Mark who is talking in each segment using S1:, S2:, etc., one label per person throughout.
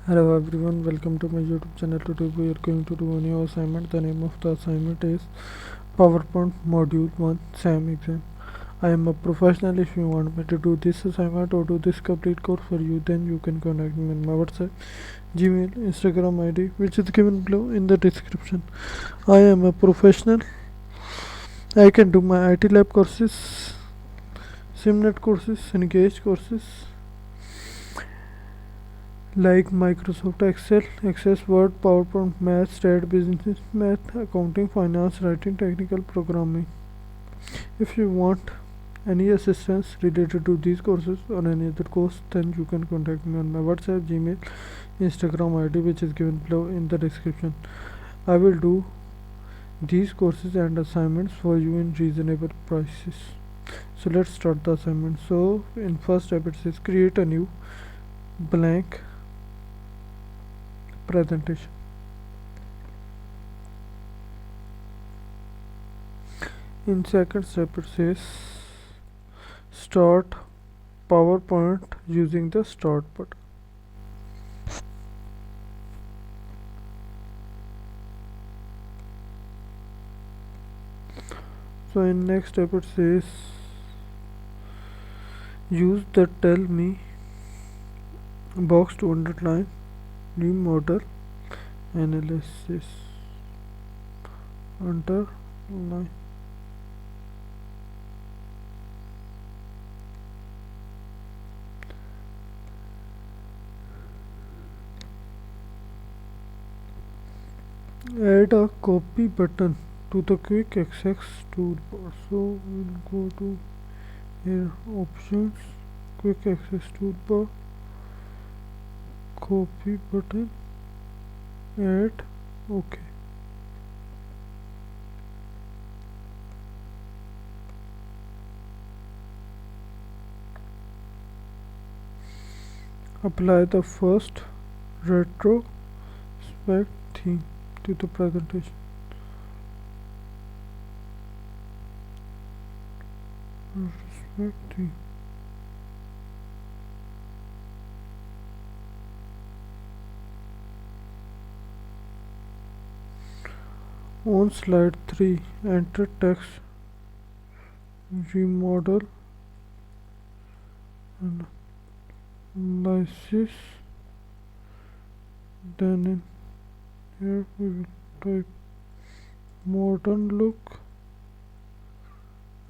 S1: Hello everyone, welcome to my YouTube channel. Today we are going to do a new assignment. The name of the assignment is PowerPoint Module 1 SAM exam. I am a professional. If you want me to do this assignment or do this complete course for you, then you can contact me on my WhatsApp, Gmail, Instagram ID, which is given below in the description. I am a professional. I can do my MyITLab courses, SimNet courses, Engage courses, like Microsoft Excel, Access Word, PowerPoint, Math, Stat, Business Math, Accounting, Finance, Writing, Technical Programming. If you want any assistance related to these courses or any other course, then you can contact me on my WhatsApp, Gmail, Instagram ID, which is given below in the description. I will do these courses and assignments for you in reasonable prices. So let's start the assignment. So in first step it says create a new blank presentation. In second step it says start PowerPoint using the start button. So in next step it says use the tell me box to underline new model analysis. Underline. Add a copy button to the quick access toolbar. So we'll go to here options, quick access toolbar, copy button, add OK. Apply the first retrospect theme to the presentation. Retrospect theme. On slide 3, enter text, remodel analysis. Then in here we will type modern look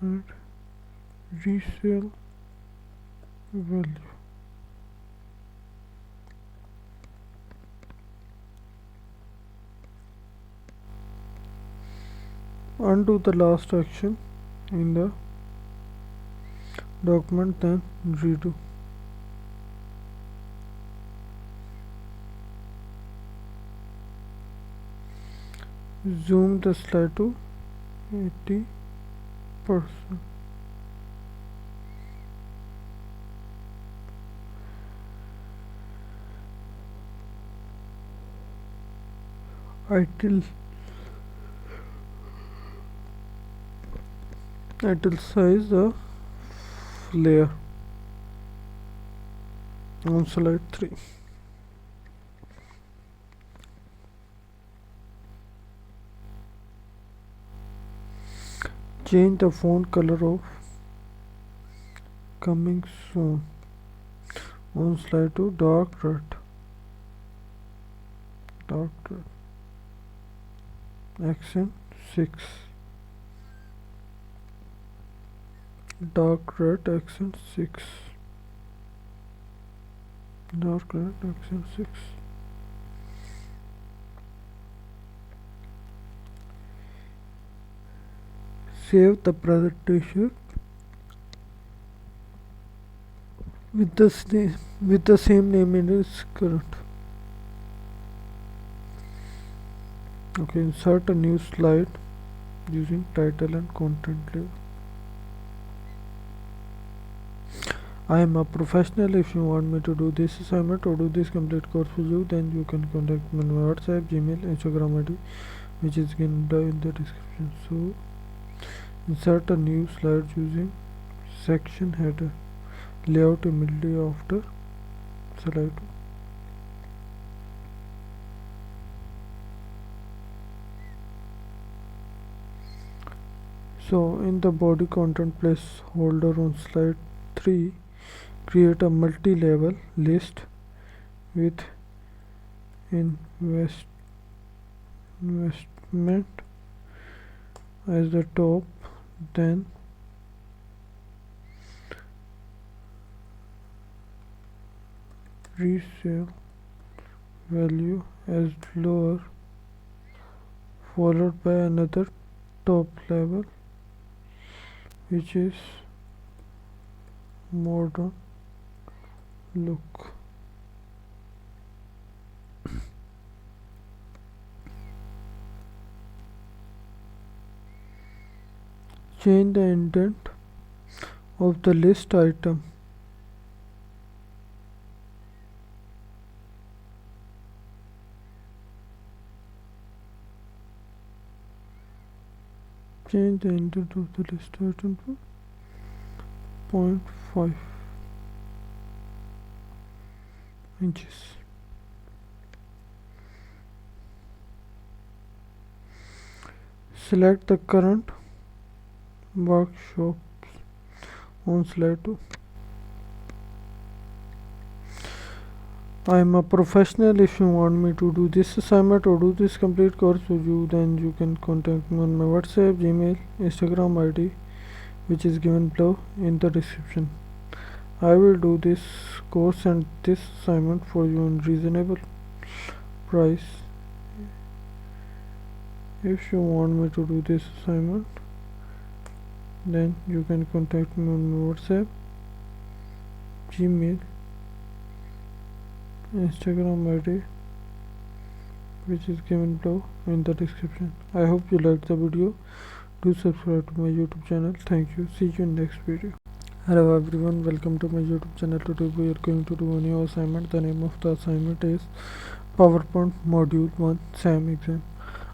S1: and resale value. Undo the last action in the document, then redo. Zoom the slide to 80%. Size the layer on slide 3. Change the font color of coming soon on slide to dark red. Action 6. Dark red action 6. Dark red action 6. Save the presentation with the same name in its current. Okay, insert a new slide using title and content label. I am a professional. If you want me to do this assignment or do this complete course for you, then you can contact me on my WhatsApp, Gmail, Instagram ID, which is given in the description. So insert a new slide using section header layout immediately after slide. So in the body content placeholder on slide 3, create a multi-level list with investment as the top, then resale value as lower, followed by another top level which is modern look. Change the indent of the list item. Change the indent of the list item to 0.5 inches. Select the current workshops on slide 2. I am a professional. If you want me to do this assignment or do this complete course for you, then you can contact me on my WhatsApp, Gmail, Instagram ID, which is given below in the description. I will do this course and this assignment for you on reasonable price. If you want me to do this assignment, then you can contact me on my WhatsApp, Gmail, Instagram ID, which is given below in the description. I hope you liked the video. Do subscribe to my YouTube channel. Thank you. See you in next video. Hello everyone, welcome to my YouTube channel. Today we are going to do a new assignment. The name of the assignment is PowerPoint Module 1 SAM exam.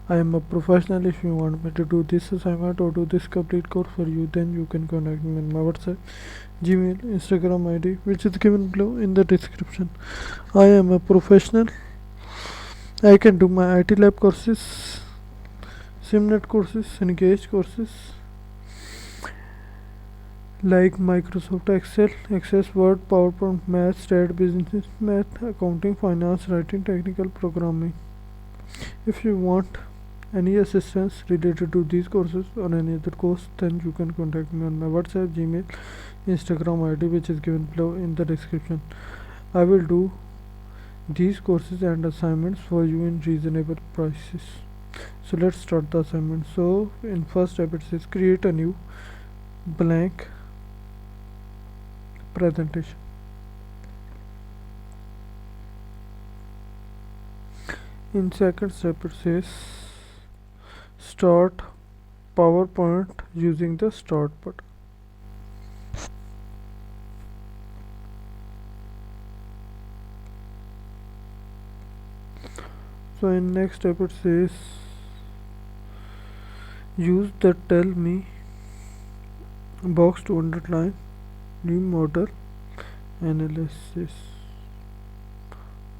S1: I am a professional. If you want me to do this assignment or do this complete course for you, then you can contact me on my WhatsApp, Gmail, Instagram ID, which is given below in the description. I am a professional. I can do MyITLab courses, SimNet courses, Engage courses like Microsoft Excel, Access Word, PowerPoint, Math, Stat, Business Math, Accounting, Finance, Writing, Technical Programming. If you want any assistance related to these courses or any other course, then you can contact me on my WhatsApp, Gmail, Instagram ID, which is given below in the description. I will do these courses and assignments for you in reasonable prices. So let's start the assignment. So in first step it says create a new blank presentation. In second step it says start PowerPoint using the start button. So in next step it says use the tell me box to underline new model analysis.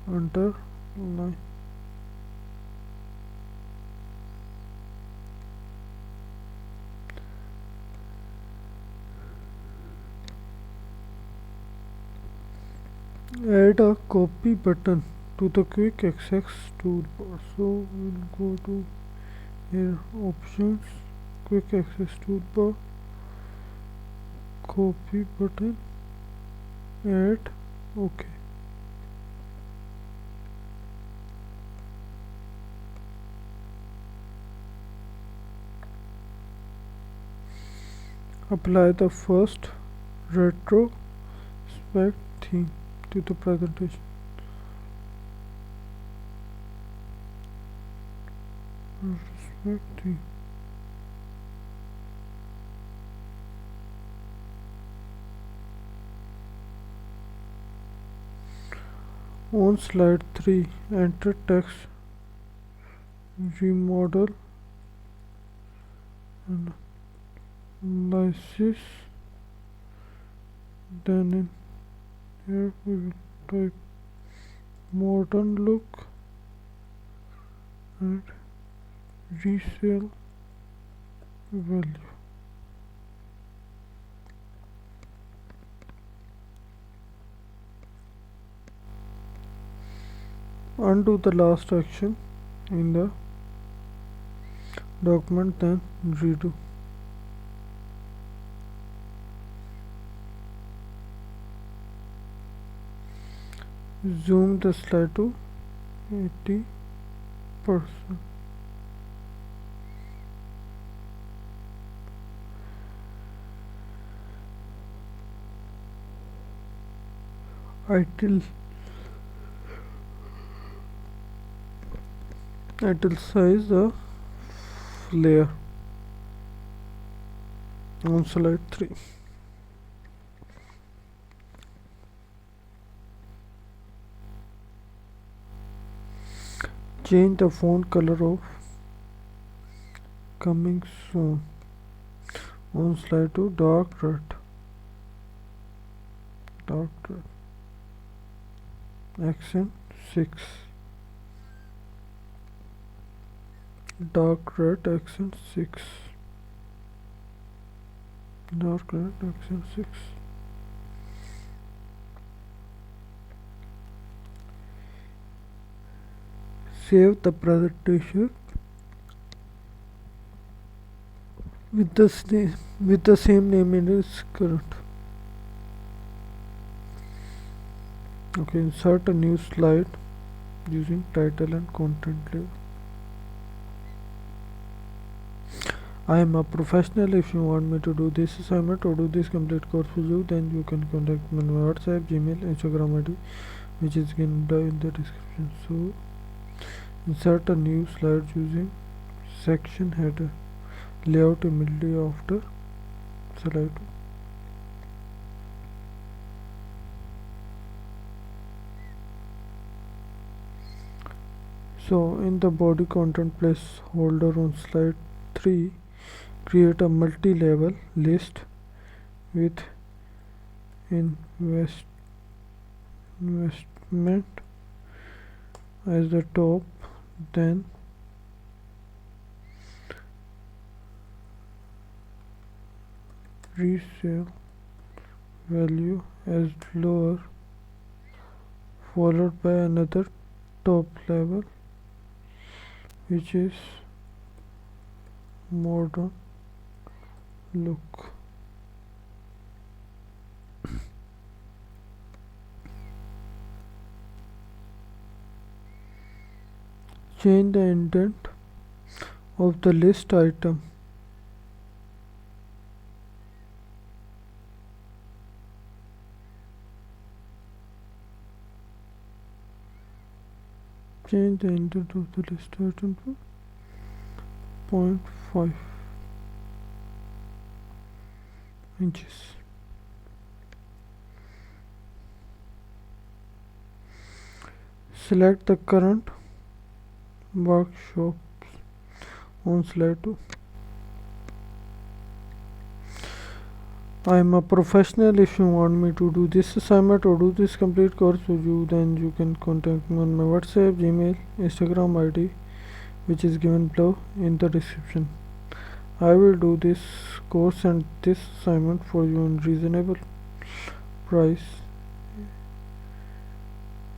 S1: Underline. Add a copy button to the quick access toolbar. So we'll go to here options, quick access toolbar, copy button, add, OK. Apply the first retrospect theme to the presentation. Retrospect theme. On slide 3, enter text, remodel analysis. Then in here we will type modern look and resale value. Undo the last action in the document, then redo. Zoom the slide to 80%. Size the layer on slide 3. Change the font color of coming soon on slide to dark red. Accent 6. Dark red accent 6. Dark red accent 6. Save the presentation with the same name in its current. Okay, insert a new slide using title and content label. I am a professional. If you want me to do this assignment or do this complete course for you, then you can contact me on my WhatsApp, Gmail, Instagram ID, which is given in the description. So insert a new slide using section header layout immediately after slide. So in the body content placeholder on slide 3, create a multi-level list with investment as the top, then resale value as lower, followed by another top level which is modern look. Change the indent of the list item. Change the indent of the list item to 0.5 inches. Select the current workshops on slide 2. I am a professional. If you want me to do this assignment or do this complete course with you, then you can contact me on my WhatsApp, Gmail, Instagram ID, which is given below in the description. I will do this course and this assignment for you on reasonable price.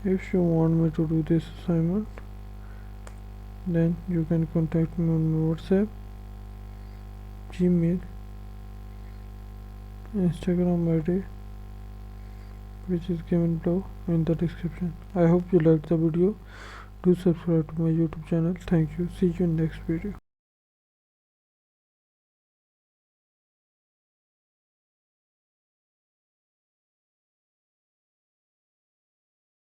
S1: If you want me to do this assignment, then you can contact me on my WhatsApp, Gmail, Instagram ID, which is given below in the description. I hope you liked the video. Do subscribe to my YouTube channel. Thank you. See you in next video.